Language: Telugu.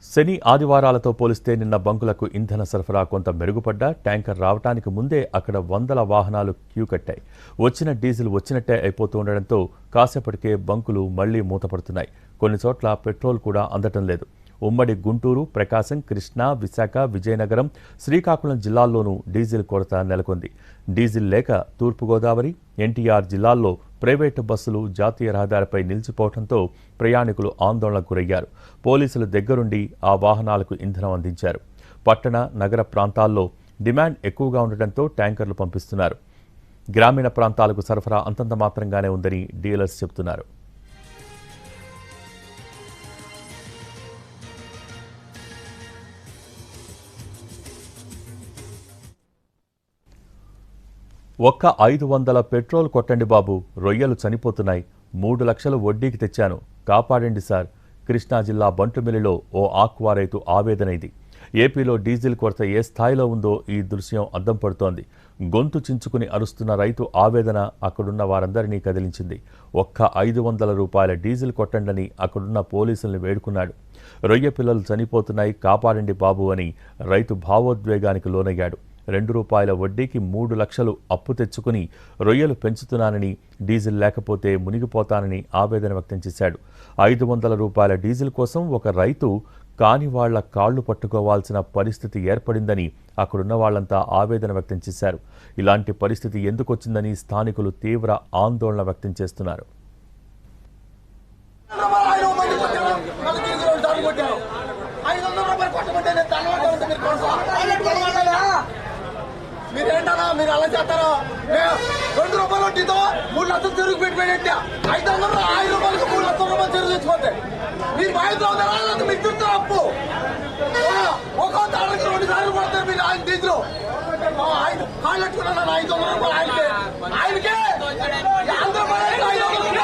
శని ఆదివారాలతో పోలిస్తే నిన్న బంకులకు ఇంధన సరఫరా కొంత మెరుగుపడ్డా ట్యాంకర్ రావటానికి ముందే అక్కడ వందల వాహనాలు క్యూ కట్టాయి. వచ్చిన డీజిల్ వచ్చినట్టే అయిపోతూ ఉండడంతో కాసేపటికే బంకులు మళ్లీ మూతపడుతున్నాయి. కొన్ని చోట్ల పెట్రోల్ కూడా అందటం లేదు. ఉమ్మడి గుంటూరు, ప్రకాశం, కృష్ణా, విశాఖ, విజయనగరం, శ్రీకాకుళం జిల్లాల్లోనూ డీజిల్ కొరత నెలకొంది. డీజిల్ లేక తూర్పుగోదావరి, ఎన్టీఆర్ జిల్లాల్లో ప్రైవేటు బస్సులు జాతీయ రహదారిపై నిలిచిపోవడంతో ప్రయాణికులు ఆందోళనకు గురయ్యారు. పోలీసులు దగ్గరుండి ఆ వాహనాలకు ఇంధనం అందించారు. పట్టణ, నగర ప్రాంతాల్లో డిమాండ్ ఎక్కువగా ఉండటంతో ట్యాంకర్లు పంపిస్తున్నారు. గ్రామీణ ప్రాంతాలకు సరఫరా అంతంత మాత్రంగానే ఉందని డీలర్స్ చెబుతున్నారు. ఒక్క 500 పెట్రోల్ కొట్టండి బాబు, రొయ్యలు చనిపోతున్నాయి. 3 లక్షలు వడ్డీకి తెచ్చాను, కాపాడండి సార్. కృష్ణా జిల్లా బంటుమిల్లిలో ఓ ఆక్వా రైతు ఆవేదన ఇది. ఏపీలో డీజిల్ కొరత ఏ స్థాయిలో ఉందో ఈ దృశ్యం అద్దం పడుతోంది. గొంతు చించుకుని అరుస్తున్న రైతు ఆవేదన అక్కడున్న వారందరినీ కదిలించింది. ఒక్క 500 రూపాయల డీజిల్ కొట్టండని అక్కడున్న పోలీసుల్ని వేడుకున్నాడు. రొయ్య పిల్లలు చనిపోతున్నాయి, కాపాడండి బాబు అని రైతు భావోద్వేగానికి లోనయ్యాడు. 2 రూపాయల వడ్డీకి 3 లక్షలు అప్పు తెచ్చుకుని రొయ్యలు పెంచుతున్నానని, డీజిల్ లేకపోతే మునిగిపోతానని ఆవేదన వ్యక్తం చేశాడు. 500 రూపాయల డీజిల్ కోసం ఒక రైతు కాని వాళ్ల కాళ్లు పట్టుకోవాల్సిన పరిస్థితి ఏర్పడిందని అక్కడున్న వాళ్లంతా ఆవేదన వ్యక్తం చేశారు. ఇలాంటి పరిస్థితి ఎందుకొచ్చిందని స్థానికులు తీవ్ర ఆందోళన వ్యక్తం చేస్తున్నారు. మీరు అలా చేస్తారా? 2 రూపాయలు వడ్డీతో 3 లక్షలు చెరుకు పెట్టి 500 రూపాయలకు 3 లక్షల రూపాయలు చెరుకు తెచ్చిపోతే మీరు బాధ్యత అవుతారా? మీకు చూస్తారు అప్పు ఒక్కో తాళ్ళకి 2 సార్లు పడతారు. మీరు ఆయన డీజిల్ కాళ్ళు పెట్టుకున్నాను 500 రూపాయలు ఆయనకే 500 రూపాయలు